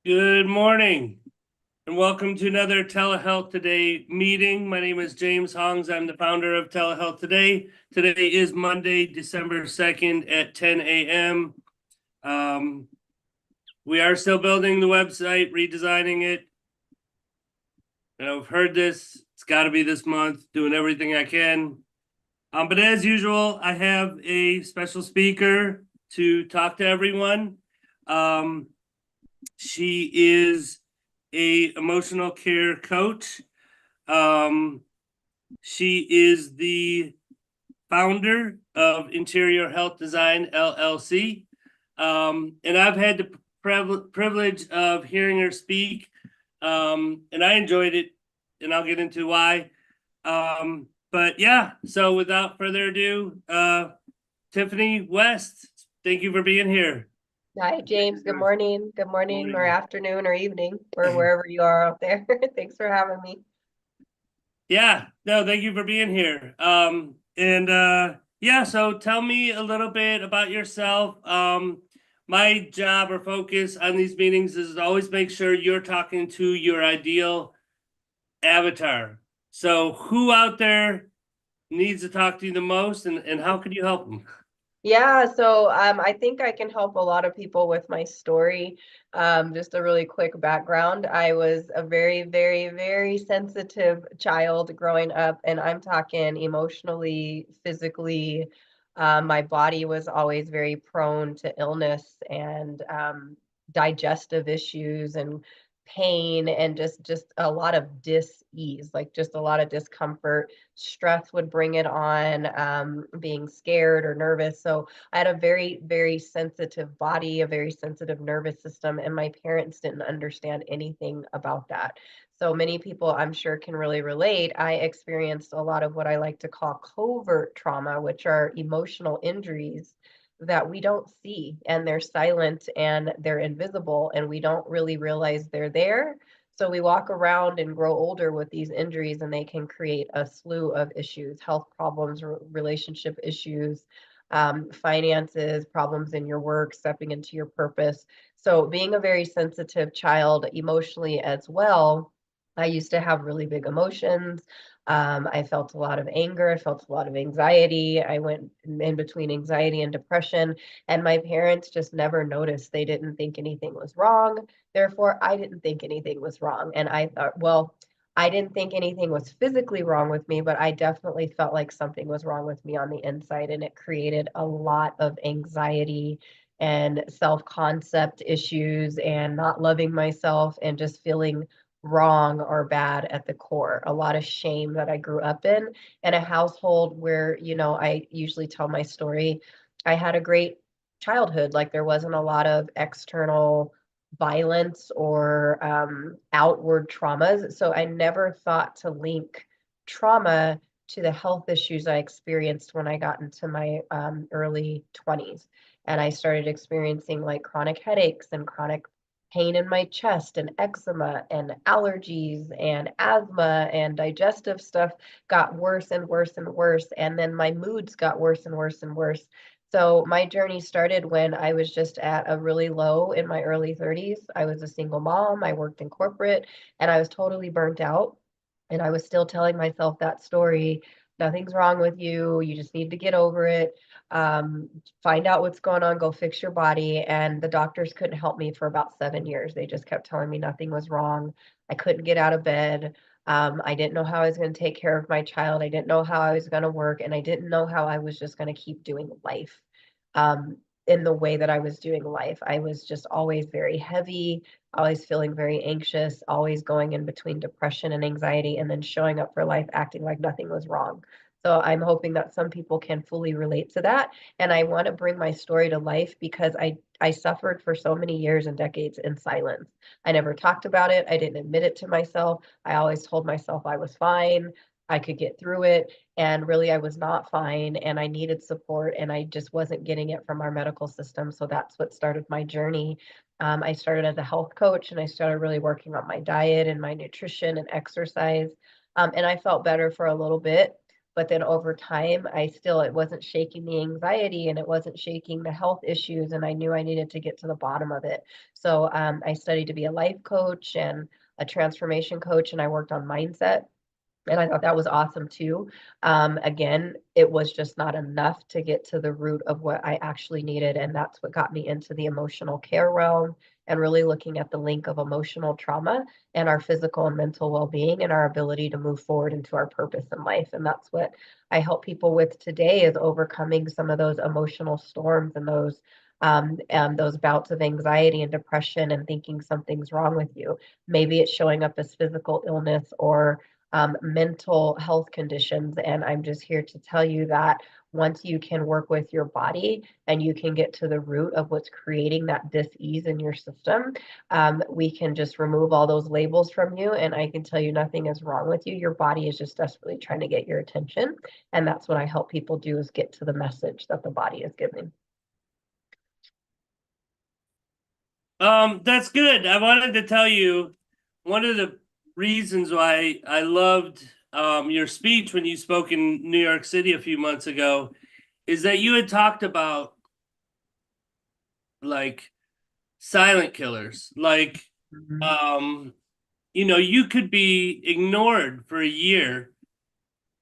Good morning and welcome to another Telehealth Today meeting. My name is James Hongs. I'm the founder of Telehealth Today. Today is Monday, December 2nd at 10 a.m. We are still building the website, redesigning it. And I've heard this, it's got to be this month, doing everything I can. But as usual, I have a special speaker to talk to everyone. She is a emotional care coach. She is the founder of Interior Health Design LLC. And I've had the privilege of hearing her speak. And I enjoyed it, and I'll get into why. But yeah, so without further ado, Tiffany West, thank you for being here. Hi, James. Good morning. Good morning or Morning. afternoon or evening or wherever you are out there. Thanks for having me. Yeah, no, thank you for being here. So tell me a little bit about yourself. My job or focus on these meetings is to always make sure you're talking to your ideal avatar. So who out there needs to talk to you the most, and how could you help them? Yeah, so I think I can help a lot of people with my story. Just a really quick background. I was a very, very, very sensitive child growing up, and I'm talking emotionally, physically. My body was always very prone to illness and digestive issues and pain and just a lot of dis-ease, like just a lot of discomfort. Stress would bring it on, being scared or nervous. So I had a very, very sensitive body, a very sensitive nervous system, and my parents didn't understand anything about that. So many people, I'm sure, can really relate. I experienced a lot of what I like to call covert trauma, which are emotional injuries that we don't see, and they're silent and they're invisible, and we don't really realize they're there. So we walk around and grow older with these injuries, and they can create a slew of issues, health problems, relationship issues, finances, problems in your work, stepping into your purpose. So being a very sensitive child emotionally as well, I used to have really big emotions. I felt a lot of anger. I felt a lot of anxiety. I went in between anxiety and depression, and my parents just never noticed. They didn't think anything was wrong. Therefore, I didn't think anything was wrong. And I thought, well, I didn't think anything was physically wrong with me, but I definitely felt like something was wrong with me on the inside. And it created a lot of anxiety and self concept issues and not loving myself and just feeling wrong or bad at the core. A lot of shame that I grew up in a household where, I usually tell my story. I had a great childhood. Like there wasn't a lot of external violence or outward traumas. So I never thought to link trauma to the health issues I experienced when I got into my early 20s. And I started experiencing like chronic headaches and chronic pain in my chest and eczema and allergies and asthma and digestive stuff got worse and worse and worse. And then my moods got worse and worse and worse. So my journey started when I was just at a really low in my early 30s. I was a single mom, I worked in corporate, and I was totally burnt out. And I was still telling myself that story. Nothing's wrong with you. You just need to get over it. Um, find out what's going on, go fix your body. And the doctors couldn't help me for about 7 years. They just kept telling me nothing was wrong. I couldn't get out of bed. I didn't know how I was going to take care of my child. I didn't know how I was going to work. And I didn't know how I was just going to keep doing life um, in the way that I was doing life. I was just always very heavy, always feeling very anxious, always going in between depression and anxiety, and then showing up for life acting like nothing was wrong. So I'm hoping that some people can fully relate to that. And I want to bring my story to life because I suffered for so many years and decades in silence. I never talked about it. I didn't admit it to myself. I always told myself I was fine. I could get through it. And really, I was not fine and I needed support and I just wasn't getting it from our medical system. So that's what started my journey. I started as a health coach and I started really working on my diet and my nutrition and exercise. And I felt better for a little bit. But then over time, it wasn't shaking the anxiety and it wasn't shaking the health issues. And I knew I needed to get to the bottom of it. So I studied to be a life coach and a transformation coach, and I worked on mindset. And I thought that was awesome too. Again, it was just not enough to get to the root of what I actually needed. And that's what got me into the emotional care realm and really looking at the link of emotional trauma and our physical and mental well-being and our ability to move forward into our purpose in life. And that's what I help people with today, is overcoming some of those emotional storms and those bouts of anxiety and depression and thinking something's wrong with you. Maybe it's showing up as physical illness or mental health conditions. And I'm just here to tell you that once you can work with your body and you can get to the root of what's creating that dis-ease in your system, we can just remove all those labels from you. And I can tell you nothing is wrong with you. Your body is just desperately trying to get your attention. And that's what I help people do, is get to the message that the body is giving. That's good. I wanted to tell you one of the reasons why I loved your speech when you spoke in New York City a few months ago is that you had talked about like silent killers. Like, Mhm. you could be ignored for a year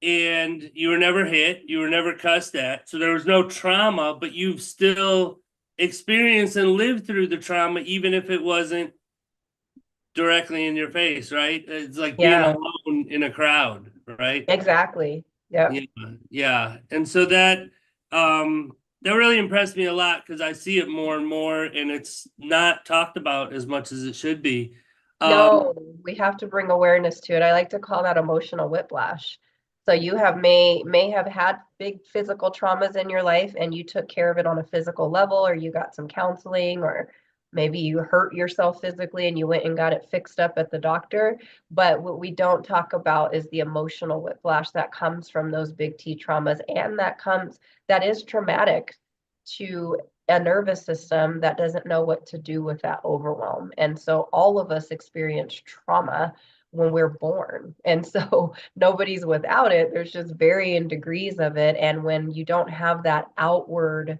and you were never hit, you were never cussed at. So there was no trauma, but you've still experienced and lived through the trauma, even if it wasn't directly in your face, right? It's like being Yeah, alone in a crowd, right? exactly. Yep. Yeah, yeah. And so that really impressed me a lot because I see it more and more, and it's not talked about as much as it should be. Um, No, we have to bring awareness to it. I like to call that emotional whiplash. So you may have had big physical traumas in your life and you took care of it on a physical level, or you got some counseling, or maybe you hurt yourself physically and you went and got it fixed up at the doctor. But what we don't talk about is the emotional whiplash that comes from those big T traumas, and that is traumatic to a nervous system that doesn't know what to do with that overwhelm. And so all of us experience trauma when we're born. And so nobody's without it. There's just varying degrees of it. And when you don't have that outward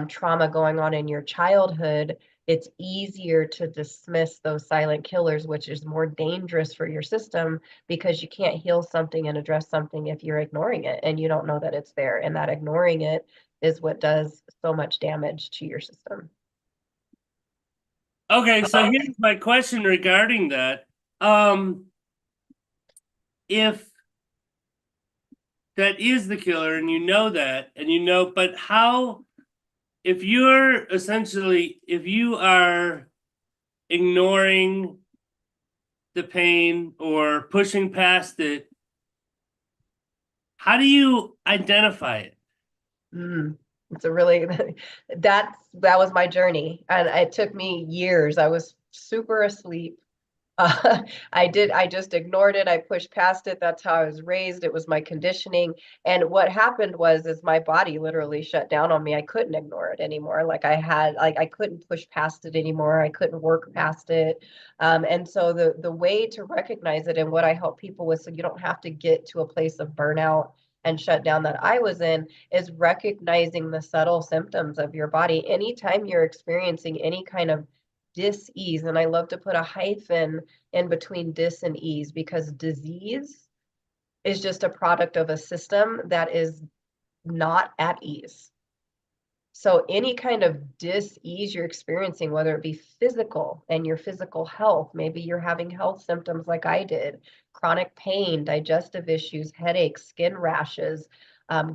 trauma going on in your childhood, it's easier to dismiss those silent killers, which is more dangerous for your system, because you can't heal something and address something if you're ignoring it and you don't know that it's there. And that ignoring it is what does so much damage to your system. okay, so here's my question regarding that. Um, if that is the killer and you know that, and but how, if you are ignoring the pain or pushing past it, how do you identify it? Mm, it's a really that was my journey, and it took me years. I was super asleep. I just ignored it. I pushed past it. That's how I was raised. It was my conditioning. And what happened is my body literally shut down on me. I couldn't ignore it anymore. I couldn't push past it anymore. I couldn't work past it. And so the way to recognize it, and what I help people with, so you don't have to get to a place of burnout and shut down that I was in, is recognizing the subtle symptoms of your body. Anytime you're experiencing any kind of dis-ease, and I love to put a hyphen in between dis and ease, because disease is just a product of a system that is not at ease. So any kind of dis-ease you're experiencing, whether it be physical and your physical health, maybe you're having health symptoms like I did, chronic pain, digestive issues, headaches, skin rashes,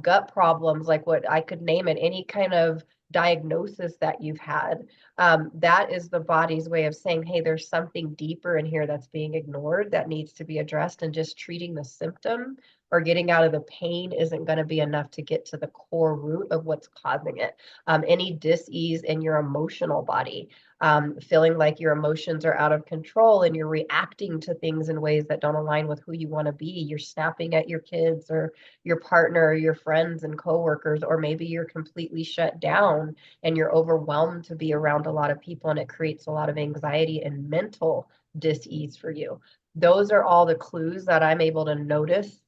gut problems, like what I could name it, any kind of diagnosis that you've had, that is the body's way of saying, hey, there's something deeper in here that's being ignored that needs to be addressed, and just treating the symptom or getting out of the pain isn't going to be enough to get to the core root of what's causing it. Any dis-ease in your emotional body, feeling like your emotions are out of control and you're reacting to things in ways that don't align with who you want to be. You're snapping at your kids or your partner or your friends and coworkers, or maybe you're completely shut down and you're overwhelmed to be around a lot of people, and it creates a lot of anxiety and mental dis-ease for you. Those are all the clues that I'm able to notice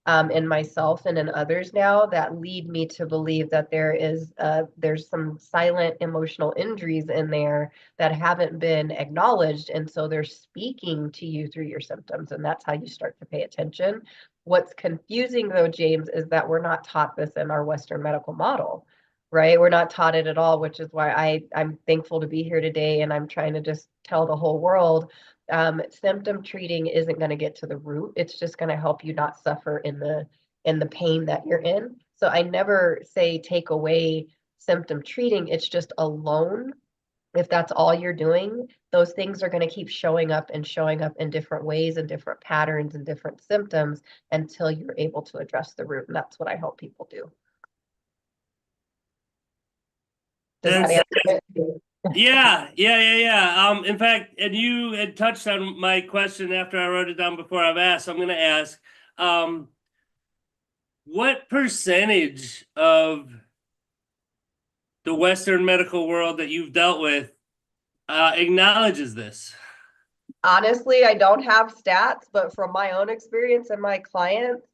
in myself and in others now that lead me to believe that there's some silent emotional injuries in there that haven't been acknowledged, and so they're speaking to you through your symptoms, and that's how you start to pay attention. What's confusing though, James, is that we're not taught this in our Western medical model, right? We're not taught it at all, which is why I'm thankful to be here today, and I'm trying to just tell the whole world, symptom treating isn't going to get to the root. It's just going to help you not suffer in the pain that you're in. So I never say take away symptom treating. It's just alone. If that's all you're doing, those things are going to keep showing up and showing up in different ways and different patterns and different symptoms until you're able to address the root. And that's what I help people do. Does that That's answer it? yeah. In fact, and you had touched on my question after I wrote it down before I've asked. So I'm going to ask, what percentage of the Western medical world that you've dealt with acknowledges this? Honestly, I don't have stats, but from my own experience and my clients,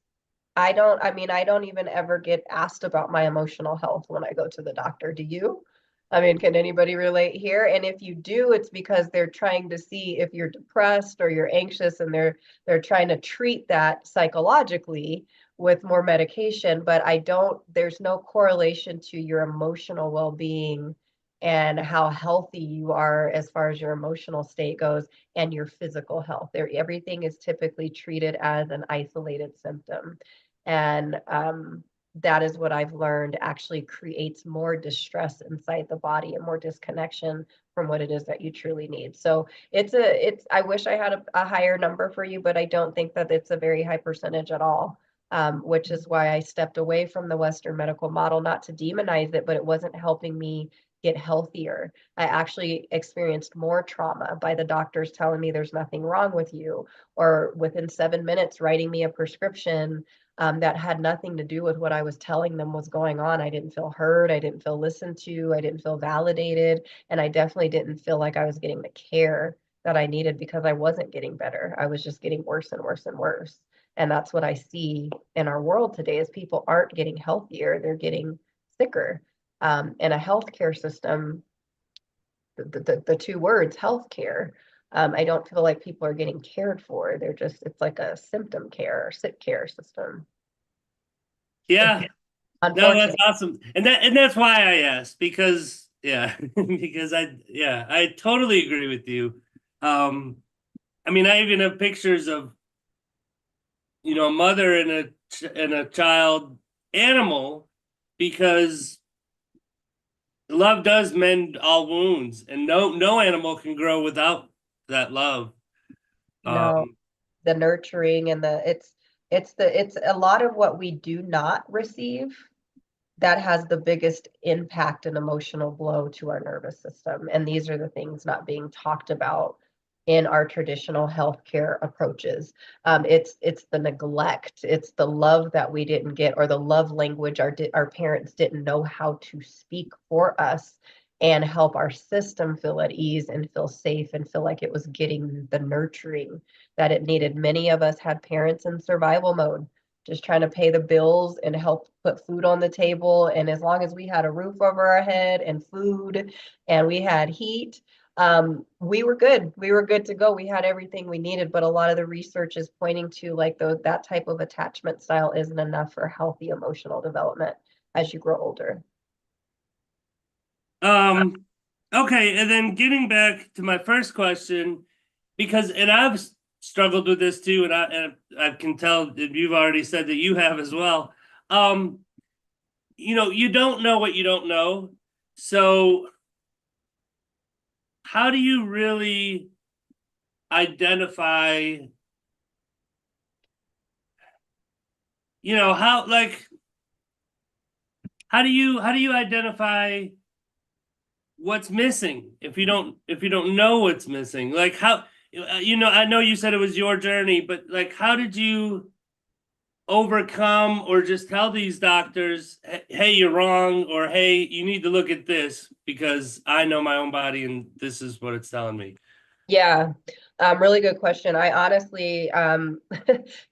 I don't even ever get asked about my emotional health when I go to the doctor. Do you? I mean, can anybody relate here? And if you do, it's because they're trying to see if you're depressed or you're anxious, and they're trying to treat that psychologically with more medication. But there's no correlation to your emotional well-being and how healthy you are as far as your emotional state goes and your physical health. Everything is typically treated as an isolated symptom. And that is what I've learned actually creates more distress inside the body and more disconnection from what it is that you truly need. So I wish I had a higher number for you, but I don't think that it's a very high percentage at all. Which is why I stepped away from the Western medical model, not to demonize it, but it wasn't helping me get healthier. I actually experienced more trauma by the doctors telling me there's nothing wrong with you, or within 7 minutes writing me a prescription that had nothing to do with what I was telling them was going on. I didn't feel heard. I didn't feel listened to. I didn't feel validated. And I definitely didn't feel like I was getting the care that I needed, because I wasn't getting better. I was just getting worse and worse and worse. And that's what I see in our world today, is people aren't getting healthier. They're getting sicker. And a healthcare system, the two words, healthcare, I don't feel like people are getting cared for. It's like a symptom care or sick care system. Yeah, no, that's Unfortunately. awesome, and that's why I asked, because because I totally agree with you. I mean, I even have pictures of a mother and a child animal, because love does mend all wounds, and no animal can grow without that love. No, the nurturing and it's a lot of what we do not receive that has the biggest impact and emotional blow to our nervous system. And these are the things not being talked about in our traditional healthcare approaches. It's the neglect, it's the love that we didn't get, or the love language our parents didn't know how to speak for us and help our system feel at ease and feel safe and feel like it was getting the nurturing that it needed. Many of us had parents in survival mode, just trying to pay the bills and help put food on the table. And as long as we had a roof over our head and food and we had heat, we were good. We were good to go. We had everything we needed. But a lot of the research is pointing to like that type of attachment style isn't enough for healthy emotional development as you grow older. Okay, and then getting back to my first question, because I've struggled with this too, and I can tell that you've already said that you have as well. You don't know what you don't know. So how do you really identify, how, like, how do you identify what's missing if you don't know what's missing? Like, how, I know you said it was your journey, but like, how did you overcome or just tell these doctors, hey, you're wrong, or hey, you need to look at this because I know my own body and this is what it's telling me? Yeah, really good question. I honestly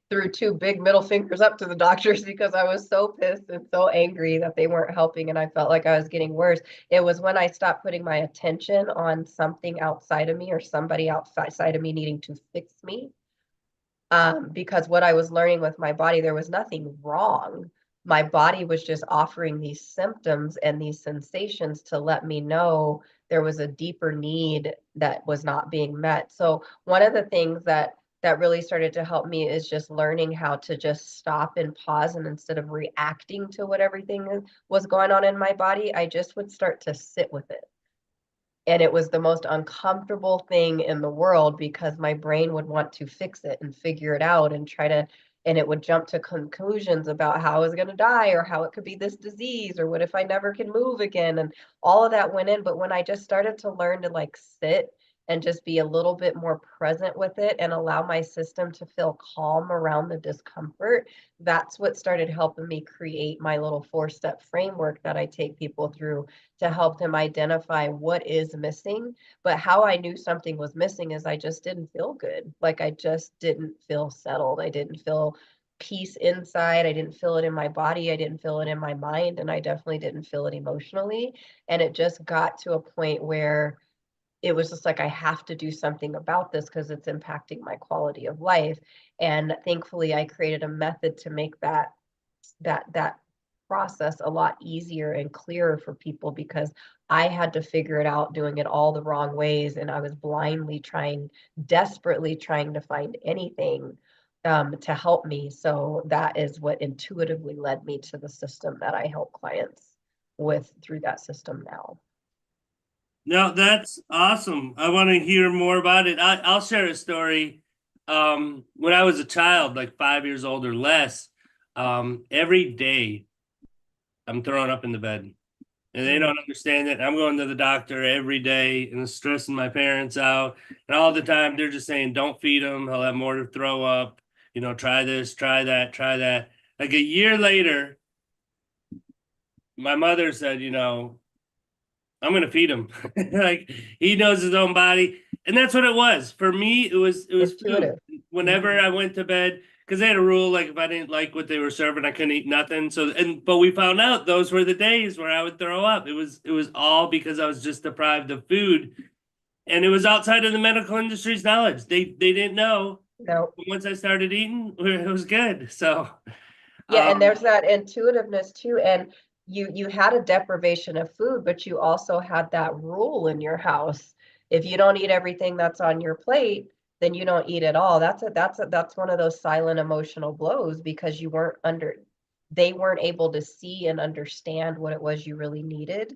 threw two big middle fingers up to the doctors because I was so pissed and so angry that they weren't helping and I felt like I was getting worse. It was when I stopped putting my attention on something outside of me or somebody outside of me needing to fix me. Because what I was learning with my body, there was nothing wrong. My body was just offering these symptoms and these sensations to let me know there was a deeper need that was not being met. So one of the things that really started to help me is just learning how to just stop and pause, and instead of reacting to what everything was going on in my body, I just would start to sit with it. And it was the most uncomfortable thing in the world because my brain would want to fix it and figure it out and try to, and it would jump to conclusions about how I was going to die or how it could be this disease or what if I never can move again. And all of that went in. But when I just started to learn to like sit and just be a little bit more present with it and allow my system to feel calm around the discomfort, that's what started helping me create my little 4-step framework that I take people through to help them identify what is missing. But how I knew something was missing is I just didn't feel good. Like I just didn't feel settled. I didn't feel peace inside. I didn't feel it in my body. I didn't feel it in my mind. And I definitely didn't feel it emotionally. And it just got to a point where it was just like, I have to do something about this because it's impacting my quality of life. And thankfully, I created a method to make that process a lot easier and clearer for people because I had to figure it out doing it all the wrong ways. And I was blindly trying, desperately trying to find anything to help me. So that is what intuitively led me to the system that I help clients with through that system now. No, that's awesome. I want to hear more about it. I'll share a story. When I was a child, like 5 years old or less, every day I'm throwing up in the bed. And they don't understand it. I'm going to the doctor every day and stressing my parents out. And all the time they're just saying, don't feed him. He'll have more to throw up. Try this, try that, try that. Like a year later, my mother said, I'm gonna feed him. Like he knows his own body. And that's what it was. For me, it was food. Intuitive. Whenever I went to bed, because they had a rule, like if I didn't like what they were serving, I couldn't eat nothing. But we found out those were the days where I would throw up. It was all because I was just deprived of food. And it was outside of the medical industry's knowledge. They didn't know. No. But once I started eating, it was good. So Yeah, and um there's that intuitiveness too. And you had a deprivation of food, but you also had that rule in your house. If you don't eat everything that's on your plate, then you don't eat at all. That's one of those silent emotional blows because they weren't able to see and understand what it was you really needed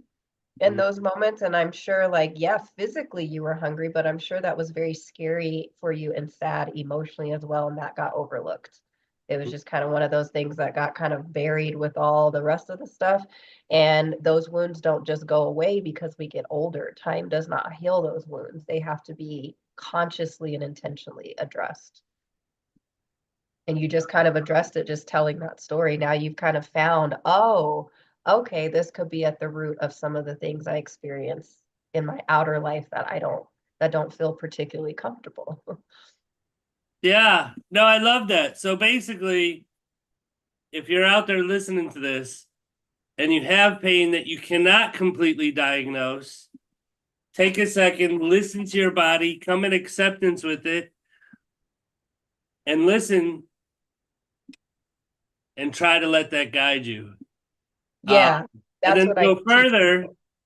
in those moments. And I'm sure, like, yeah, physically you were hungry, but I'm sure that was very scary for you and sad emotionally as well. And that got overlooked. It was just kind of one of those things that got kind of buried with all the rest of the stuff. And those wounds don't just go away because we get older. Time does not heal those wounds. They have to be consciously and intentionally addressed. And you just kind of addressed it just telling that story. Now you've kind of found, oh, okay, this could be at the root of some of the things I experience in my outer life that don't feel particularly comfortable. yeah, no, I love that. So basically, if you're out there listening to this and you have pain that you cannot completely diagnose, take a second, listen to your body, come in acceptance with it, and listen and try to let that guide you. Uh, Yeah, and that's then what I go teach further,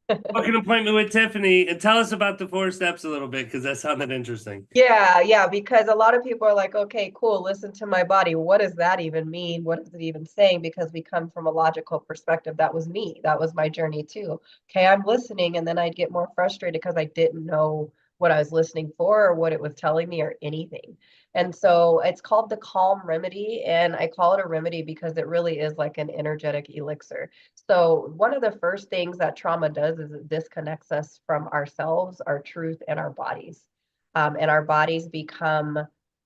people. book an appointment with Tiffany and tell us about the 4 steps a little bit because that sounded interesting. Yeah, because a lot of people are like, okay, cool, listen to my body. What does that even mean? What is it even saying? Because we come from a logical perspective. That was me. That was my journey too. Okay, I'm listening, and then I'd get more frustrated because I didn't know what I was listening for or what it was telling me or anything. And so it's called the calm remedy. And I call it a remedy because it really is like an energetic elixir. So one of the first things that trauma does is it disconnects us from ourselves, our truth, and our bodies, and our bodies become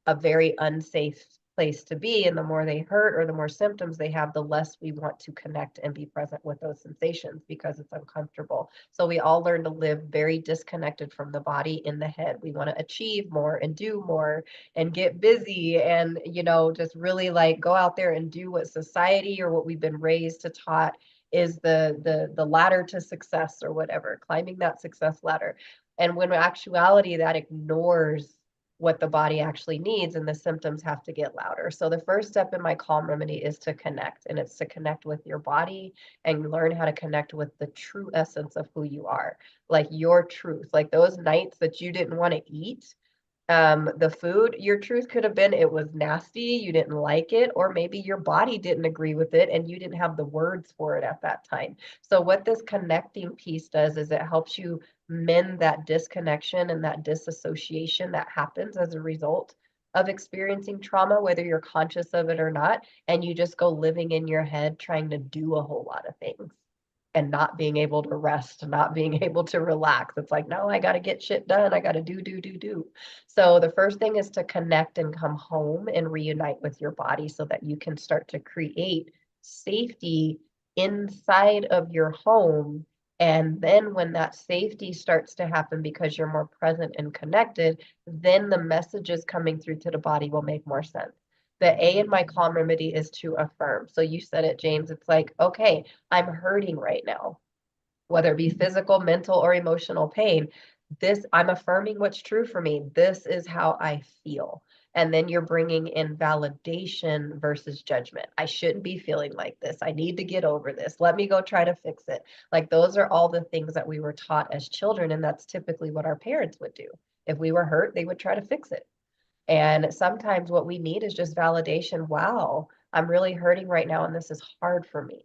a very unsafe place to be. And the more they hurt or the more symptoms they have, the less we want to connect and be present with those sensations because it's uncomfortable. So we all learn to live very disconnected from the body in the head. We want to achieve more and do more and get busy and, you know, just really like go out there and do what society or what we've been raised to taught is the ladder to success or whatever, climbing that success ladder. And when in actuality that ignores what the body actually needs and the symptoms have to get louder. So the first step in my calm remedy is to connect, and it's to connect with your body and learn how to connect with the true essence of who you are, like your truth, like those nights that you didn't want to eat the food, your truth could have been it was nasty, you didn't like it, or maybe your body didn't agree with it and you didn't have the words for it at that time. So what this connecting piece does is it helps you mend that disconnection and that disassociation that happens as a result of experiencing trauma, whether you're conscious of it or not, and you just go living in your head trying to do a whole lot of things and not being able to rest, not being able to relax. It's like, no, I got to get shit done. I got to do. So the first thing is to connect and come home and reunite with your body so that you can start to create safety inside of your home. And then when that safety starts to happen because you're more present and connected, then the messages coming through to the body will make more sense. The A in my calm remedy is to affirm. So you said it, James. It's like, okay, I'm hurting right now, whether it be physical, mental, or emotional pain. This, I'm affirming what's true for me. This is how I feel. And then you're bringing in validation versus judgment. I shouldn't be feeling like this. I need to get over this. Let me go try to fix it. Like those are all the things that we were taught as children. And that's typically what our parents would do. If we were hurt, they would try to fix it. And sometimes what we need is just validation. Wow, I'm really hurting right now, and this is hard for me.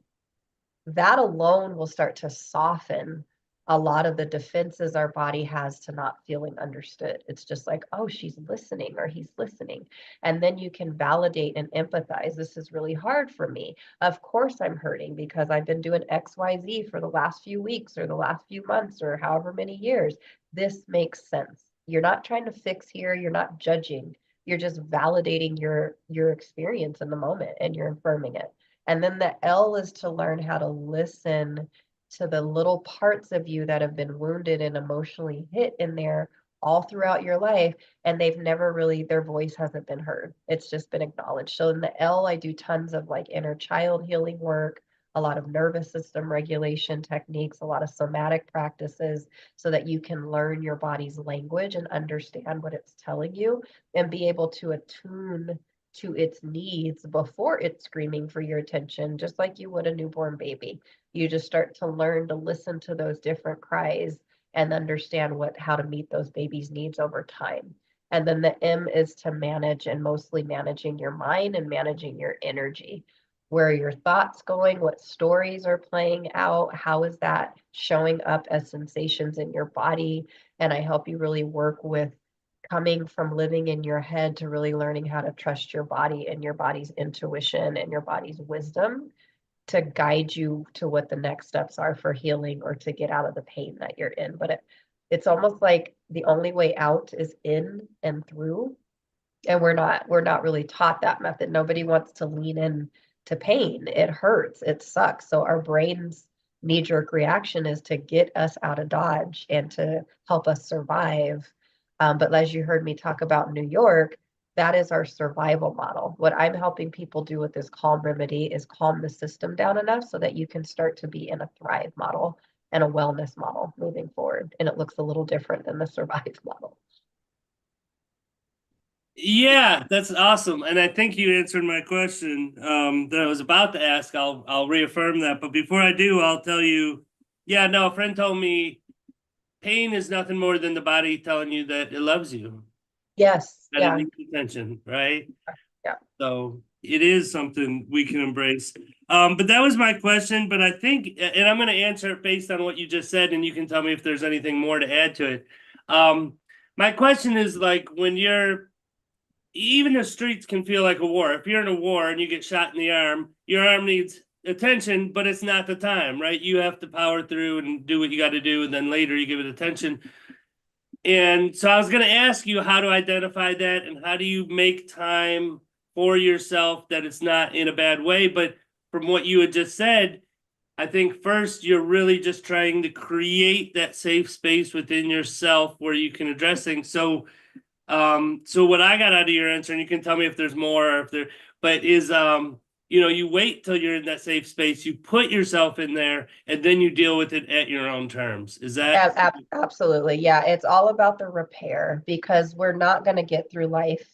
That alone will start to soften a lot of the defenses our body has to not feeling understood. It's just like, oh, she's listening or he's listening. And then you can validate and empathize. This is really hard for me. Of course, I'm hurting because I've been doing XYZ for the last few weeks or the last few months or however many years. This makes sense. You're not trying to fix here. You're not judging. You're just validating your experience in the moment and you're affirming it. And then the L is to learn how to listen to the little parts of you that have been wounded and emotionally hit in there all throughout your life. And they've never really, their voice hasn't been heard. It's just been acknowledged. So in the L, I do tons of like inner child healing work, a lot of nervous system regulation techniques, a lot of somatic practices so that you can learn your body's language and understand what it's telling you and be able to attune to its needs before it's screaming for your attention, just like you would a newborn baby. You just start to learn to listen to those different cries and understand how to meet those babies' needs over time. And then the M is to manage and mostly managing your mind and managing your energy. Where are your thoughts going? What stories are playing out? How is that showing up as sensations in your body? And I help you really work with coming from living in your head to really learning how to trust your body and your body's intuition and your body's wisdom to guide you to what the next steps are for healing or to get out of the pain that you're in. But it's almost like the only way out is in and through. And we're not really taught that method. Nobody wants to lean in to pain. It hurts, it sucks. So our brain's knee-jerk reaction is to get us out of Dodge and to help us survive. But as you heard me talk about New York, that is our survival model. What I'm helping people do with this calm remedy is calm the system down enough so that you can start to be in a thrive model and a wellness model moving forward. And it looks a little different than the survive model. Yeah, that's awesome. And I think you answered my question that I was about to ask. I'll reaffirm that. But before I do, I'll tell you, yeah, no, a friend told me pain is nothing more than the body telling you that it loves you. Yes. That it Yeah. needs attention, right? Yeah. So it is something we can embrace. But that was my question. But I think, and I'm going to answer it based on what you just said, and you can tell me if there's anything more to add to it. My question is like when even the streets can feel like a war. If you're in a war and you get shot in the arm, your arm needs attention, but it's not the time, right? You have to power through and do what you got to do, and then later you give it attention. And so I was going to ask you how to identify that and how do you make time for yourself, that it's not in a bad way. But from what you had just said, I think first you're really just trying to create that safe space within yourself where you can address things. So so what I got out of your answer, and you can tell me if there's more or if there, but is you wait till you're in that safe space, you put yourself in there, and then you deal with it at your own terms. Is that? Absolutely. Yeah, it's all about the repair because we're not going to get through life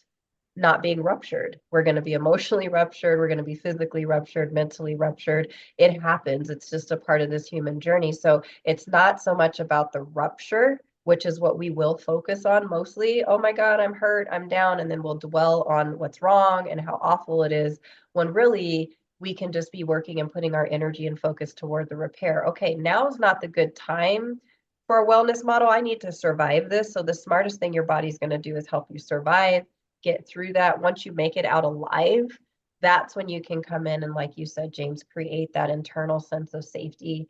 not being ruptured. We're going to be emotionally ruptured. We're going to be physically ruptured, mentally ruptured. It happens. It's just a part of this human journey. So it's not so much about the rupture, which is what we will focus on mostly. Oh my God, I'm hurt, I'm down. And then we'll dwell on what's wrong and how awful it is, when really we can just be working and putting our energy and focus toward the repair. Okay, now is not the good time for a wellness model. I need to survive this. So the smartest thing your body's going to do is help you survive, get through that. Once you make it out alive, that's when you can come in and, like you said, James, create that internal sense of safety,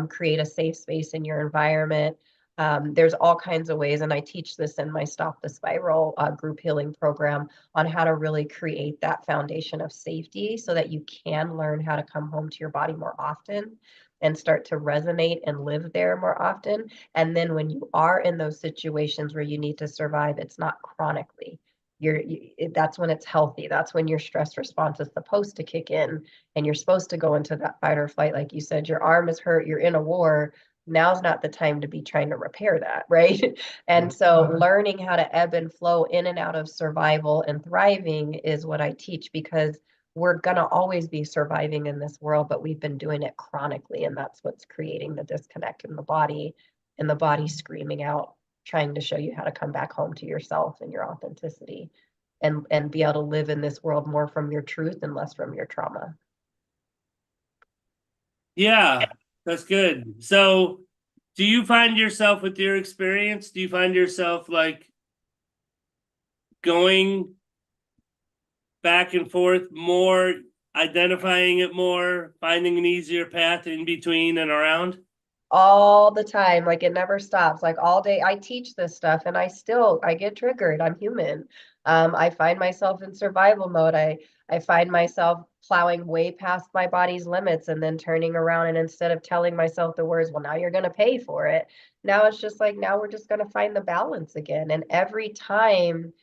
create a safe space in your environment. There's all kinds of ways, and I teach this in my Stop the Spiral group healing program on how to really create that foundation of safety so that you can learn how to come home to your body more often and start to resonate and live there more often. And then when you are in those situations where you need to survive, it's not chronically. That's when it's healthy. That's when your stress response is supposed to kick in and you're supposed to go into that fight or flight. Like you said, your arm is hurt, you're in a war. Now's not the time to be trying to repair that, right? And so learning how to ebb and flow in and out of survival and thriving is what I teach, because we're going to always be surviving in this world, but we've been doing it chronically. And that's what's creating the disconnect in the body, and the body screaming out, trying to show you how to come back home to yourself and your authenticity, and be able to live in this world more from your truth and less from your trauma. Yeah, that's good. So, do you find yourself with your experience? Do you find yourself like going back and forth more, identifying it more, finding an easier path in between and around? All the time, like it never stops, like all day. I teach this stuff and I get triggered. I'm human. I find myself in survival mode. I find myself plowing way past my body's limits and then turning around, and instead of telling myself the words, well, now you're going to pay for it, now it's just like, now we're just going to find the balance again. And every time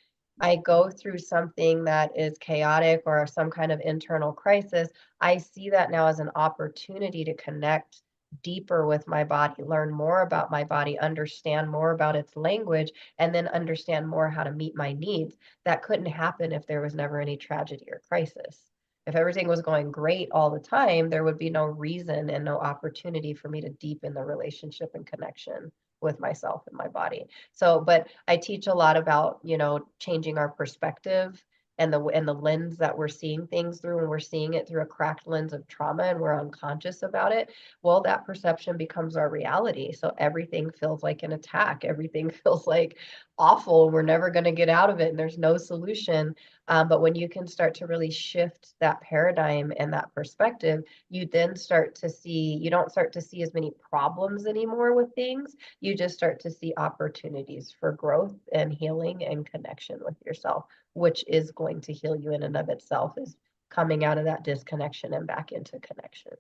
I go through something that is chaotic or some kind of internal crisis, I see that now as an opportunity to connect deeper with my body, learn more about my body, understand more about its language, and then understand more how to meet my needs. That couldn't happen if there was never any tragedy or crisis. If everything was going great all the time, there would be no reason and no opportunity for me to deepen the relationship and connection with myself and my body. So, but I teach a lot about, changing our perspective and the lens that we're seeing things through. When we're seeing it through a cracked lens of trauma and we're unconscious about it, well, that perception becomes our reality. So everything feels like an attack. Everything feels like awful. We're never going to get out of it, and there's no solution. But when you can start to really shift that paradigm and that perspective, you then start to see, you don't start to see as many problems anymore with things. You just start to see opportunities for growth and healing and connection with yourself, which is going to heal you in and of itself, is coming out of that disconnection and back into connection.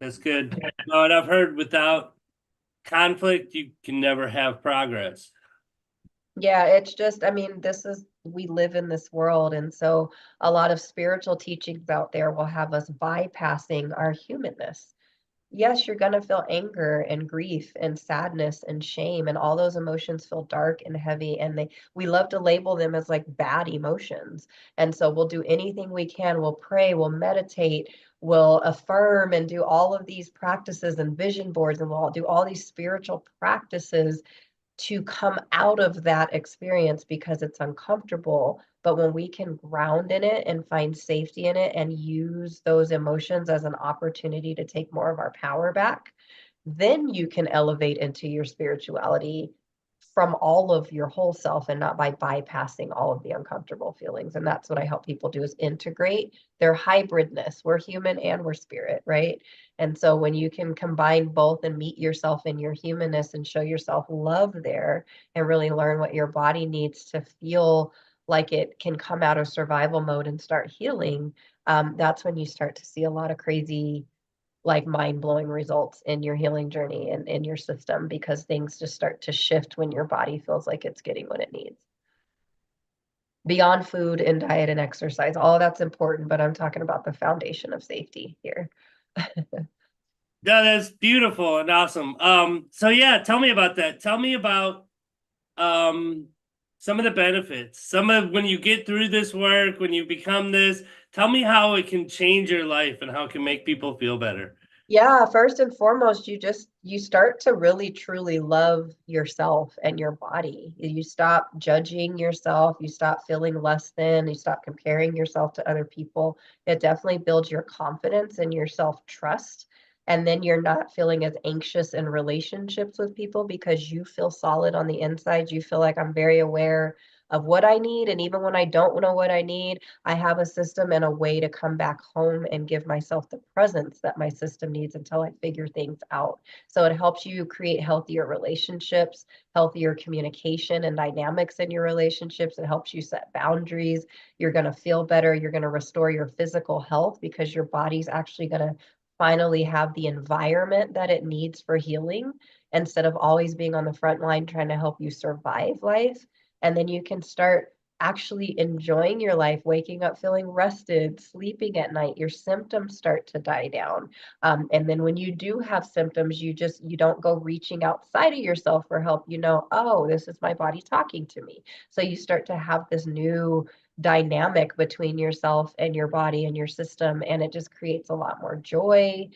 That's good. No, and I've heard without conflict, you can never have progress. Yeah, it's just, I mean, we live in this world. And so a lot of spiritual teachings out there will have us bypassing our humanness. Yes, you're going to feel anger and grief and sadness and shame, and all those emotions feel dark and heavy, and we love to label them as like bad emotions. And so we'll do anything we can. We'll pray, we'll meditate, we'll affirm, and do all of these practices and vision boards, and we'll do all these spiritual practices to come out of that experience because it's uncomfortable. But when we can ground in it and find safety in it and use those emotions as an opportunity to take more of our power back, then you can elevate into your spirituality from all of your whole self, and not by bypassing all of the uncomfortable feelings. And that's what I help people do, is integrate their hybridness. We're human and we're spirit, right? And so when you can combine both and meet yourself in your humanness and show yourself love there, and really learn what your body needs to feel like it can come out of survival mode and start healing, that's when you start to see a lot of crazy, like mind-blowing results in your healing journey and in your system, because things just start to shift when your body feels like it's getting what it needs. Beyond food and diet and exercise, all of that's important, but I'm talking about the foundation of safety here. Yeah, that's beautiful and awesome. So yeah, tell me about that. Tell me about some of the benefits. Some of when you get through this work, when you become this, tell me how it can change your life and how it can make people feel better. Yeah, first and foremost, you start to really truly love yourself and your body. You stop judging yourself, you stop feeling less than, you stop comparing yourself to other people. It definitely builds your confidence and your self-trust. And then you're not feeling as anxious in relationships with people because you feel solid on the inside. You feel like I'm very aware of what I need. And even when I don't know what I need, I have a system and a way to come back home and give myself the presence that my system needs until I figure things out. So it helps you create healthier relationships, healthier communication and dynamics in your relationships. It helps you set boundaries. You're going to feel better. You're going to restore your physical health because your body's actually going to finally have the environment that it needs for healing instead of always being on the front line trying to help you survive life. And then you can start actually enjoying your life, waking up feeling rested, sleeping at night. Your symptoms start to die down. And then when you do have symptoms, you don't go reaching outside of yourself for help. You know, oh, this is my body talking to me. So you start to have this new dynamic between yourself and your body and your system, and it just creates a lot more joy.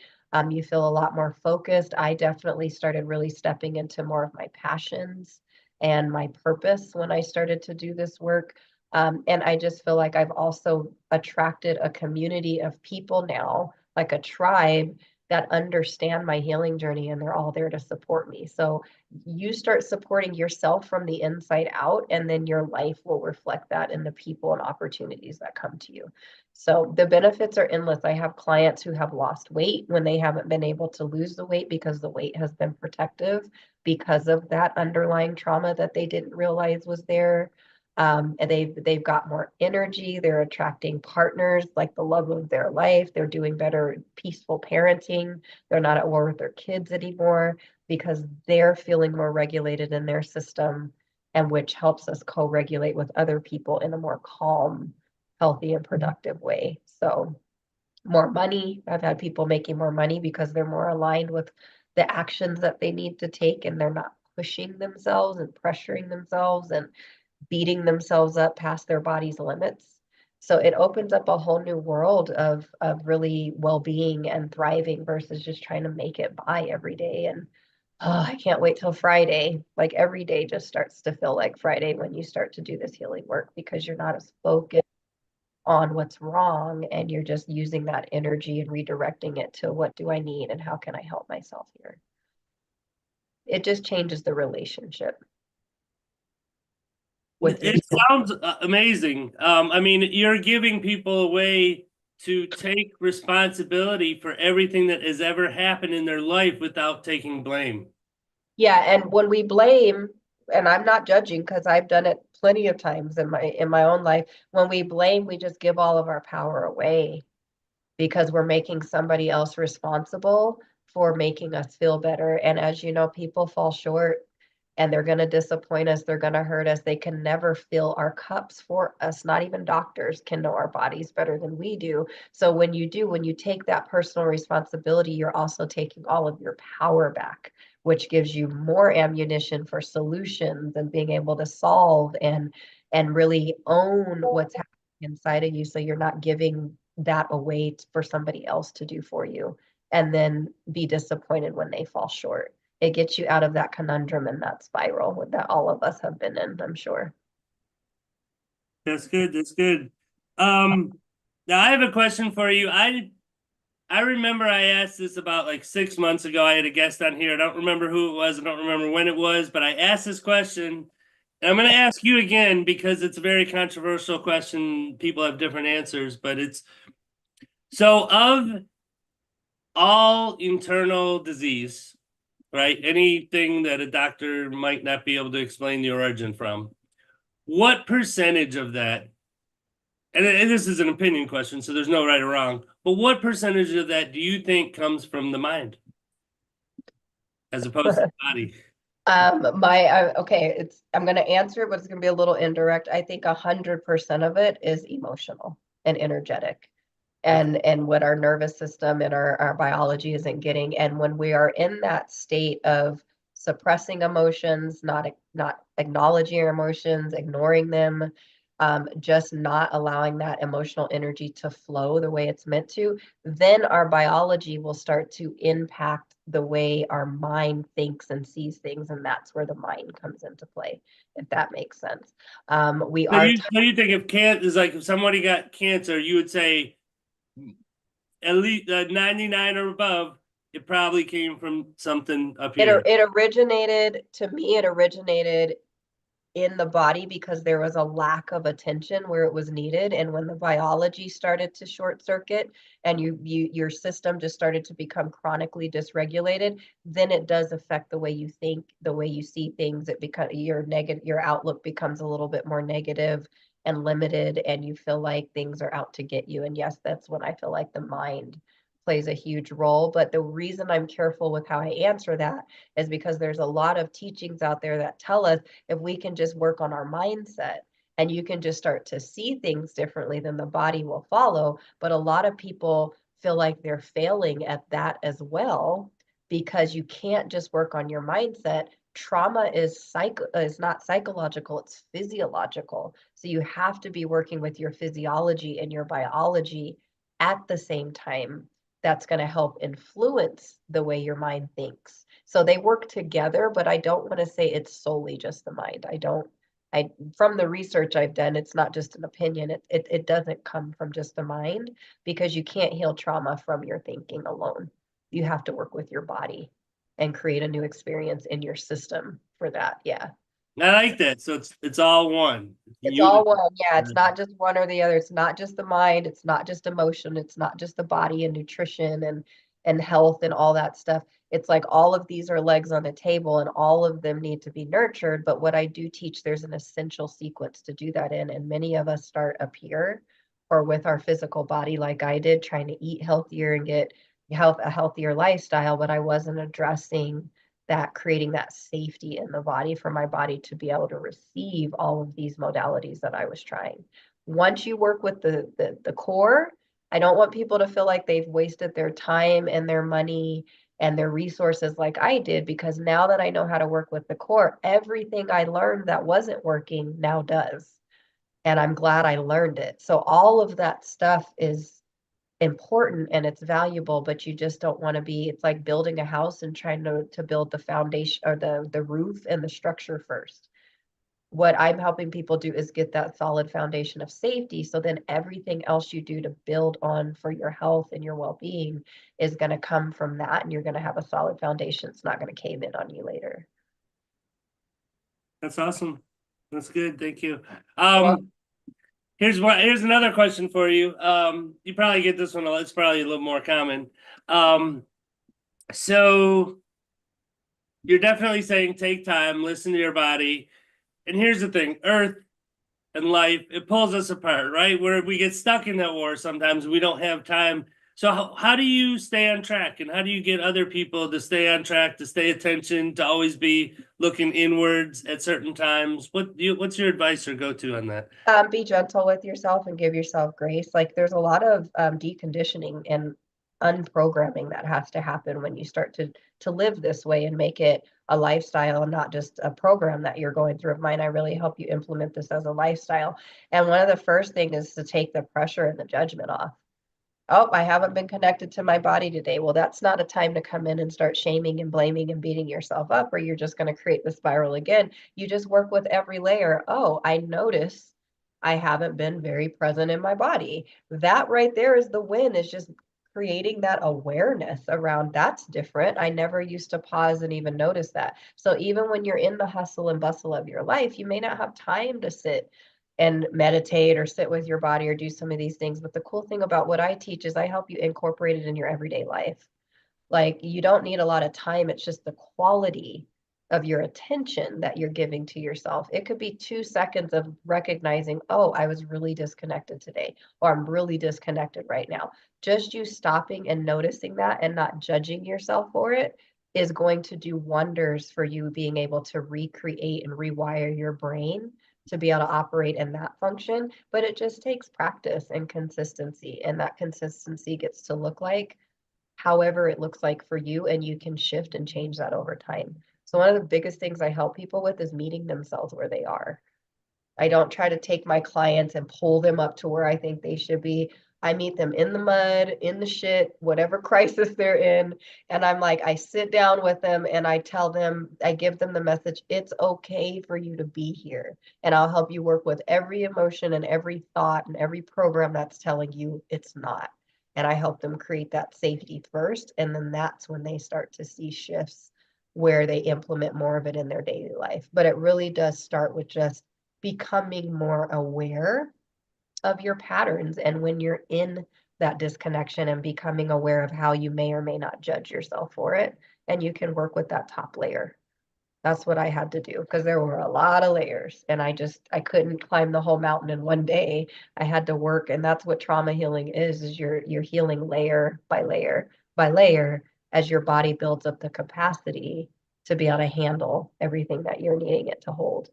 You feel a lot more focused. I definitely started really stepping into more of my passions and my purpose when I started to do this work. And I just feel like I've also attracted a community of people now, like a tribe that understand my healing journey, and they're all there to support me. So you start supporting yourself from the inside out, and then your life will reflect that in the people and opportunities that come to you. So the benefits are endless. I have clients who have lost weight when they haven't been able to lose the weight because the weight has been protective because of that underlying trauma that they didn't realize was there. And they've got more energy. They're attracting partners like the love of their life. They're doing better peaceful parenting. They're not at war with their kids anymore because they're feeling more regulated in their system, and which helps us co-regulate with other people in a more calm, healthy, and productive way. So more money. I've had people making more money because they're more aligned with the actions that they need to take, and they're not pushing themselves and pressuring themselves and beating themselves up past their body's limits. So it opens up a whole new world of really well-being and thriving versus just trying to make it by every day. And oh, I can't wait till Friday. Like every day just starts to feel like Friday when you start to do this healing work because you're not as focused on what's wrong, and you're just using that energy and redirecting it to what do I need and how can I help myself here. It just changes the relationship with It yourself. sounds amazing. I mean, you're giving people a way to take responsibility for everything that has ever happened in their life without taking blame. Yeah, and when we blame, and I'm not judging because I've done it plenty of times in my own life, when we blame, we just give all of our power away because we're making somebody else responsible for making us feel better. And as you know, people fall short and they're going to disappoint us. They're going to hurt us. They can never fill our cups for us. Not even doctors can know our bodies better than we do. So when you take that personal responsibility, you're also taking all of your power back, which gives you more ammunition for solutions and being able to solve and really own what's happening inside of you. So you're not giving that away for somebody else to do for you and then be disappointed when they fall short. It gets you out of that conundrum and that spiral that all of us have been in, I'm sure. That's good. That's good. Now I have a question for you. I remember I asked this about like 6 months ago. I had a guest on here. I don't remember who it was. I don't remember when it was, but I asked this question. And I'm going to ask you again because it's a very controversial question. People have different answers, but it's so of all internal disease, right? Anything that a doctor might not be able to explain the origin from. what percentage of that, and this is an opinion question, so there's no right or wrong, but what percentage of that do you think comes from the mind as opposed to the body? Okay, I'm gonna answer it, but it's gonna be a little indirect. I think 100% of it is emotional and energetic, Okay. and what our nervous system and our biology isn't getting. And when we are in that state of suppressing emotions, not acknowledging our emotions, ignoring them, just not allowing that emotional energy to flow the way it's meant to, then our biology will start to impact the way our mind thinks and sees things, and that's where the mind comes into play, if that makes sense. We So are you think if is like if somebody got cancer, you would say at least 99 or above, it probably came from something up it here. it originated to me. It originated in the body because there was a lack of attention where it was needed, and when the biology started to short circuit and your system just started to become chronically dysregulated, then it does affect the way you think, the way you see things. It becomes your outlook becomes a little bit more negative and limited, and you feel like things are out to get you. And yes, that's when I feel like the mind plays a huge role. But the reason I'm careful with how I answer that is because there's a lot of teachings out there that tell us if we can just work on our mindset and you can just start to see things differently, then the body will follow. But a lot of people feel like they're failing at that as well, because you can't just work on your mindset. Trauma is not psychological, it's physiological. So you have to be working with your physiology and your biology at the same time. That's going to help influence the way your mind thinks. So they work together, but I don't want to say it's solely just the mind. I from the research I've done, it's not just an opinion. It doesn't come from just the mind, because you can't heal trauma from your thinking alone. You have to work with your body and create a new experience in your system for that. Yeah. I like that. So it's all one. It's It's all unity. one. Yeah, it's not just one or the other. It's not just the mind, it's not just emotion, it's not just the body and nutrition and health and all that stuff. It's like all of these are legs on the table and all of them need to be nurtured. But what I do teach, there's an essential sequence to do that in. And many of us start up here or with our physical body, like I did, trying to eat healthier and get a healthier lifestyle, but I wasn't addressing that, creating that safety in the body for my body to be able to receive all of these modalities that I was trying. Once you work with the core, I don't want people to feel like they've wasted their time and their money and their resources like I did, because now that I know how to work with the core, everything I learned that wasn't working now does. And I'm glad I learned it. So all of that stuff is important and it's valuable, but you just don't want to be, it's like building a house and trying to build the foundation or the roof and the structure first. What I'm helping people do is get that solid foundation of safety, so then everything else you do to build on for your health and your well-being is going to come from that, and you're going to have a solid foundation. It's not going to cave in on you later. That's awesome. That's good. Thank you. Well, Here's another question for you. You probably get this one. It's probably a little more common. So you're definitely saying take time, listen to your body. And here's the thing, Earth and life, it pulls us apart, right? Where we get stuck in that war sometimes, we don't have time. So how do you stay on track, and how do you get other people to stay on track, to stay attention, to always be looking inwards at certain times? What's your advice or go-to on that? be gentle with yourself and give yourself grace. Like there's a lot of deconditioning and unprogramming that has to happen when you start to live this way and make it a lifestyle and not just a program that you're going through. Of mine, I really help you implement this as a lifestyle. And one of the first things is to take the pressure and the judgment off. Oh, I haven't been connected to my body today. Well, that's not a time to come in and start shaming and blaming and beating yourself up, or you're just going to create the spiral again. You just work with every layer. Oh, I notice I haven't been very present in my body. That right there is the win, is just creating that awareness around that's different. I never used to pause and even notice that. So even when you're in the hustle and bustle of your life, you may not have time to sit and meditate or sit with your body or do some of these things. But the cool thing about what I teach is I help you incorporate it in your everyday life. Like you don't need a lot of time, it's just the quality of your attention that you're giving to yourself. It could be 2 seconds of recognizing, oh, I was really disconnected today, or I'm really disconnected right now. Just you stopping and noticing that and not judging yourself for it is going to do wonders for you being able to recreate and rewire your brain to be able to operate in that function. But it just takes practice and consistency. And that consistency gets to look like however it looks like for you, and you can shift and change that over time. So one of the biggest things I help people with is meeting themselves where they are. I don't try to take my clients and pull them up to where I think they should be. I meet them in the mud, in the shit, whatever crisis they're in. And I'm like, I sit down with them and I tell them, I give them the message, it's okay for you to be here. And I'll help you work with every emotion and every thought and every program that's telling you it's not. And I help them create that safety first. And then that's when they start to see shifts where they implement more of it in their daily life. But it really does start with just becoming more aware of your patterns and when you're in that disconnection and becoming aware of how you may or may not judge yourself for it. And you can work with that top layer. That's what I had to do because there were a lot of layers and I couldn't climb the whole mountain in one day. I had to work, and that's what trauma healing is you're healing layer by layer by layer as your body builds up the capacity to be able to handle everything that you're needing it to hold,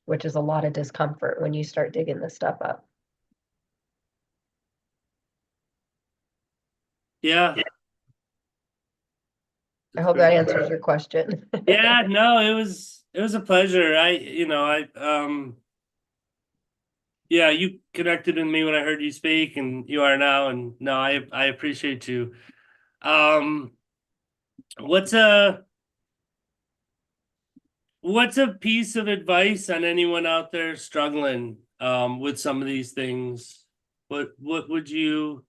which is a lot of discomfort when you start digging this stuff up. Yeah. I hope that answers your question. Yeah, no, it was a pleasure. Yeah, you connected with me when I heard you speak, and you are now, and no, I appreciate you. Um, what's a what's a piece of advice on anyone out there struggling with some of these things? What would you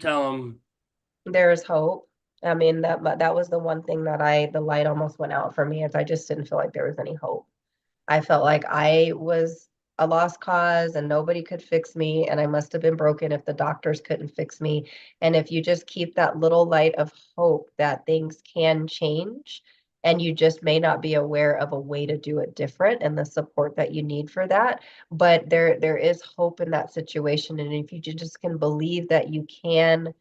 tell them? There's hope. I mean, that was the one thing that the light almost went out for me, is I just didn't feel like there was any hope. I felt like I was a lost cause and nobody could fix me, and I must have been broken if the doctors couldn't fix me. And if you just keep that little light of hope that things can change, and you just may not be aware of a way to do it different and the support that you need for that, but there is hope in that situation. And if you just can believe that you can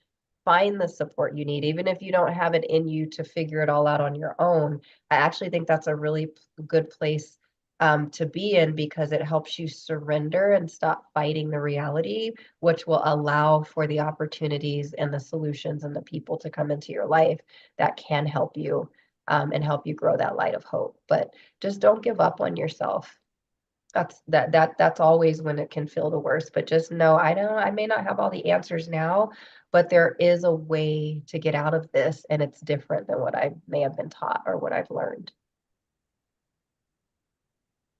find the support you need, even if you don't have it in you to figure it all out on your own, I actually think that's a really good place to be in, because it helps you surrender and stop fighting the reality, which will allow for the opportunities and the solutions and the people to come into your life that can help you, and help you grow that light of hope. But just don't give up on yourself. That's always when it can feel the worst. But just know, I may not have all the answers now, but there is a way to get out of this, and it's different than what I may have been taught or what I've learned.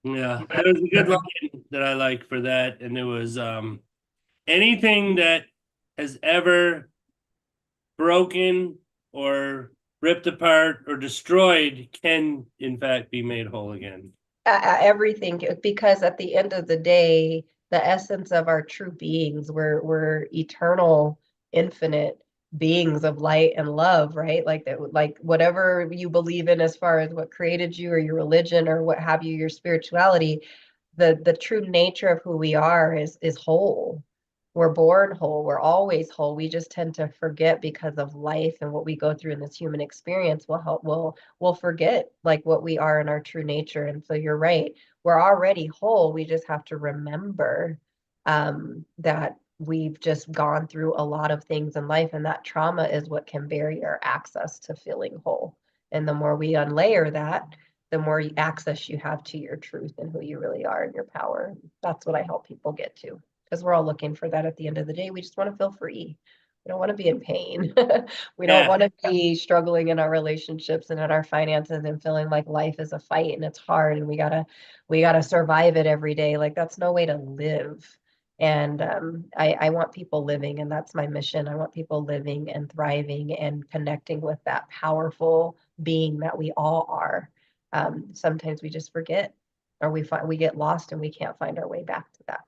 Yeah, there was a good line that I like for that, and it was anything that has ever broken or ripped apart or destroyed can in fact be made whole again. Everything, because at the end of the day, the essence of our true beings, we're eternal, infinite beings of light and love, right? Like that, like whatever you believe in as far as what created you or your religion or what have you, your spirituality, the true nature of who we are is whole. We're born whole. We're always whole. We just tend to forget because of life and what we go through in this human experience. We'll forget like what we are in our true nature. And so you're right. We're already whole. We just have to remember that we've just gone through a lot of things in life, and that trauma is what can bury our access to feeling whole. And the more we unlayer that, the more access you have to your truth and who you really are and your power. That's what I help people get to, because we're all looking for that at the end of the day. We just want to feel free. We don't want to be in pain. We don't Yeah, want to be struggling in our relationships and in our finances and feeling like life is a fight and it's hard and we gotta survive it every day. Like that's no way to live. And I want people living, and that's my mission. I want people living and thriving and connecting with that powerful being that we all are. Sometimes we just forget, or we get lost and we can't find our way back to that.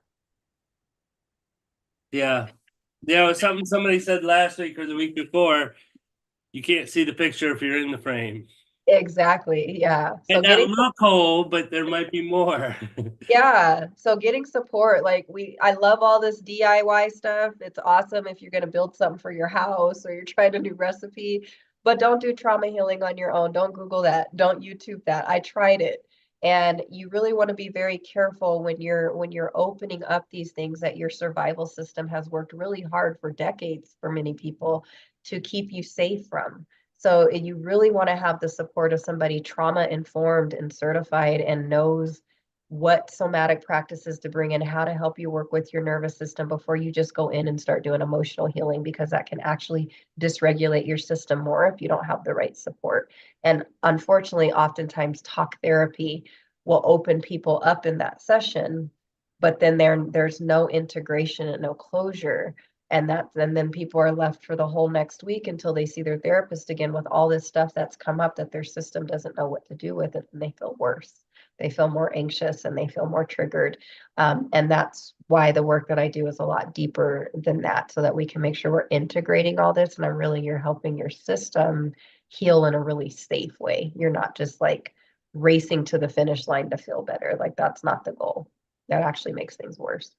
yeah. Yeah, it was something somebody said last week or the week before. You can't see the picture if you're in the frame. Exactly. Yeah. So Might not getting look whole, but there might be more. Yeah, so getting support, like I love all this DIY stuff. It's awesome if you're going to build something for your house or you're trying a new recipe, but don't do trauma healing on your own. Don't Google that. Don't YouTube that. I tried it. And you really want to be very careful when you're opening up these things that your survival system has worked really hard for decades for many people to keep you safe from. So you really want to have the support of somebody trauma informed and certified and knows what somatic practices to bring in, how to help you work with your nervous system before you just go in and start doing emotional healing, because that can actually dysregulate your system more if you don't have the right support. And unfortunately, oftentimes talk therapy will open people up in that session, but then there's no integration and no closure. And then people are left for the whole next week until they see their therapist again with all this stuff that's come up that their system doesn't know what to do with it, and they feel worse. They feel more anxious and they feel more triggered. And that's why the work that I do is a lot deeper than that, so that we can make sure we're integrating all this. And you're helping your system heal in a really safe way. You're not just like racing to the finish line to feel better. Like that's not the goal. That actually makes things worse.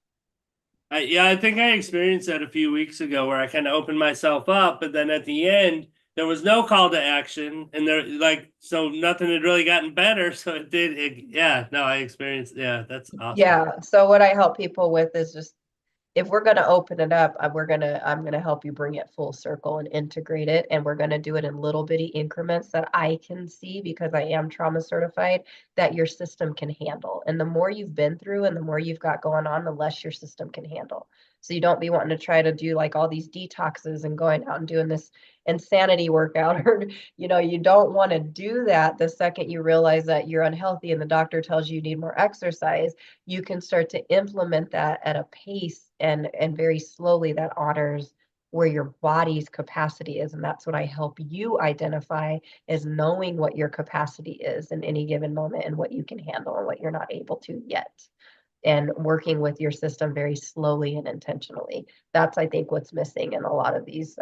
Yeah, I think I experienced that a few weeks ago where I kind of opened myself up, but then at the end, there was no call to action, and there like so nothing had really gotten better. So it did. Yeah, no, I experienced. Yeah, that's awesome. Yeah. So what I help people with is just, if we're going to open it up, I'm going to help you bring it full circle and integrate it. And we're going to do it in little bitty increments that I can see, because I am trauma certified, that your system can handle. And the more you've been through and the more you've got going on, the less your system can handle. So you don't be wanting to try to do like all these detoxes and going out and doing this insanity workout, or you don't want to do that. The second you realize that you're unhealthy and the doctor tells you need more exercise, you can start to implement that at a pace and very slowly that honors where your body's capacity is. And that's what I help you identify, is knowing what your capacity is in any given moment and what you can handle and what you're not able to yet, and working with your system very slowly and intentionally. That's, I think, what's missing in a lot of these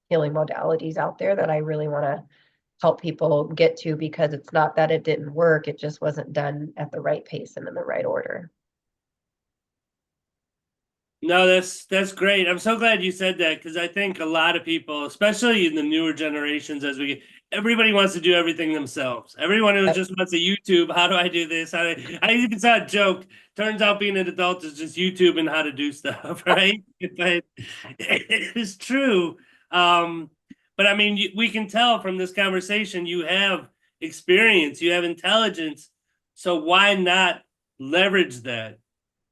healing modalities out there that I really want to help people get to, because it's not that it didn't work, it just wasn't done at the right pace and in the right order. No, that's great. I'm so glad you said that, because I think a lot of people, especially in the newer generations, as we get, everybody wants to do everything themselves. Everyone who just wants a YouTube, how do I do this? I even saw a joke. Turns out being an adult is just YouTube and how to do stuff, right? But it is true. Um, but I mean, we can tell from this conversation you have experience, you have intelligence. So why not leverage that?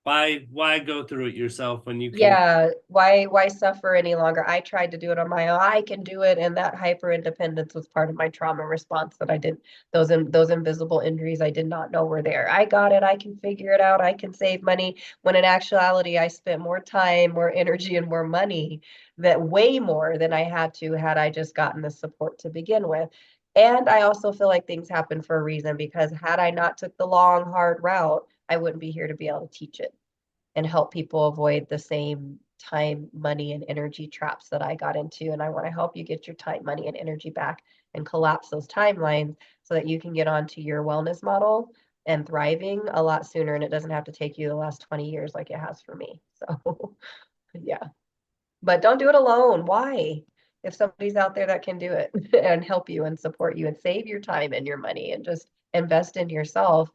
Why go through it yourself when you can? Yeah, why suffer any longer? I tried to do it on my own. I can do it, and that hyper independence was part of my trauma response, that I did those invisible injuries I did not know were there. I got it. I can figure it out. I can save money. When in actuality, I spent more time, more energy, and more money, that way more than I had to had I just gotten the support to begin with. And I also feel like things happen for a reason, because had I not took the long, hard route, I wouldn't be here to be able to teach it and help people avoid the same time, money, and energy traps that I got into. And I want to help you get your time, money, and energy back and collapse those timelines so that you can get onto your wellness model and thriving a lot sooner. And it doesn't have to take you the last 20 years like it has for me. So, yeah. But don't do it alone. Why? If somebody's out there that can do it and help you and support you and save your time and your money and just invest in yourself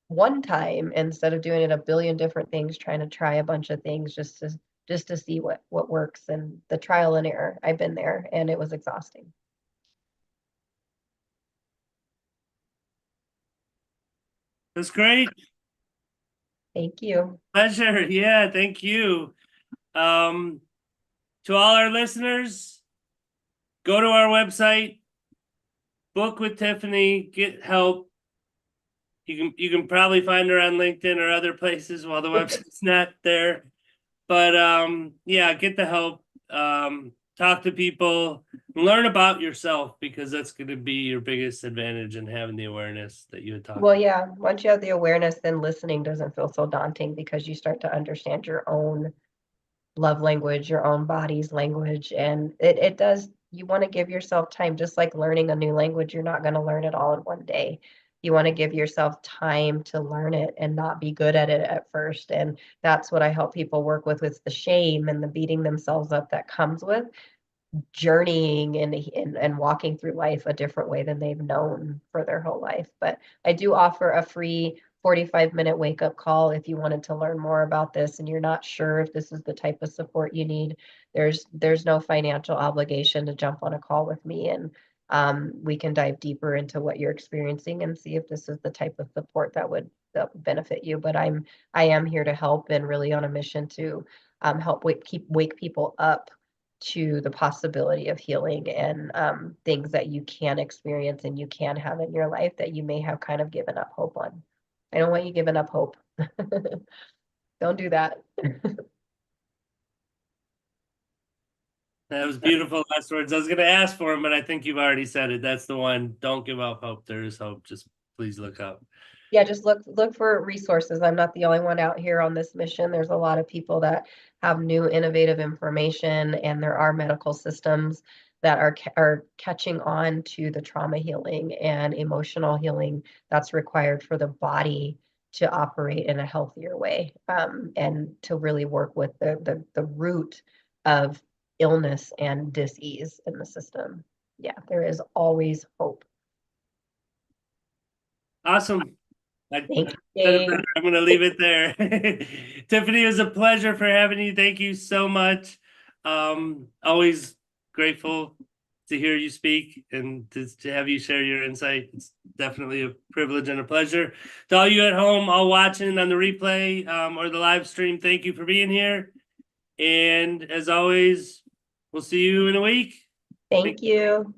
one time, instead of doing it a billion different things, trying to try a bunch of things just to see what works, and the trial and error. I've been there and it was exhausting. That's great. Thank you. Pleasure. Yeah, thank you. Um, to all our listeners, go to our website, book with Tiffany, get help. You can probably find her on LinkedIn or other places while the website's not there. But yeah, get the help. Talk to people, learn about yourself, because that's going to be your biggest advantage in having the awareness that you had talked Well, about. yeah, once you have the awareness, then listening doesn't feel so daunting, because you start to understand your own love language, your own body's language, and it does you want to give yourself time, just like learning a new language. You're not going to learn it all in one day. You want to give yourself time to learn it and not be good at it at first. And that's what I help people work with the shame and the beating themselves up that comes with journeying and walking through life a different way than they've known for their whole life. But I do offer a free 45-minute wake up call if you wanted to learn more about this and you're not sure if this is the type of support you need. There's no financial obligation to jump on a call with me, and we can dive deeper into what you're experiencing and see if this is the type of support that would benefit you. But I am here to help and really on a mission to help wake people up to the possibility of healing and things that you can experience and you can have in your life that you may have kind of given up hope on. I don't want you giving up hope. Don't do that. That was beautiful last words. I was going to ask for them, but I think you've already said it. That's the one. Don't give up hope. There is hope. Just please look up. Yeah, just look for resources. I'm not the only one out here on this mission. There's a lot of people that have new innovative information, and there are medical systems that are catching on to the trauma healing and emotional healing that's required for the body to operate in a healthier way, and to really work with the root of illness and dis-ease in the system. Yeah, there is always hope. Awesome. I Thank said you, it Dave. better. I'm going to leave it there. Tiffany, it was a pleasure for having you. Thank you so much. Always grateful to hear you speak and to have you share your insight. It's definitely a privilege and a pleasure. To all you at home, all watching on the replay or the live stream, thank you for being here. And as always, we'll see you in a week. Thank you.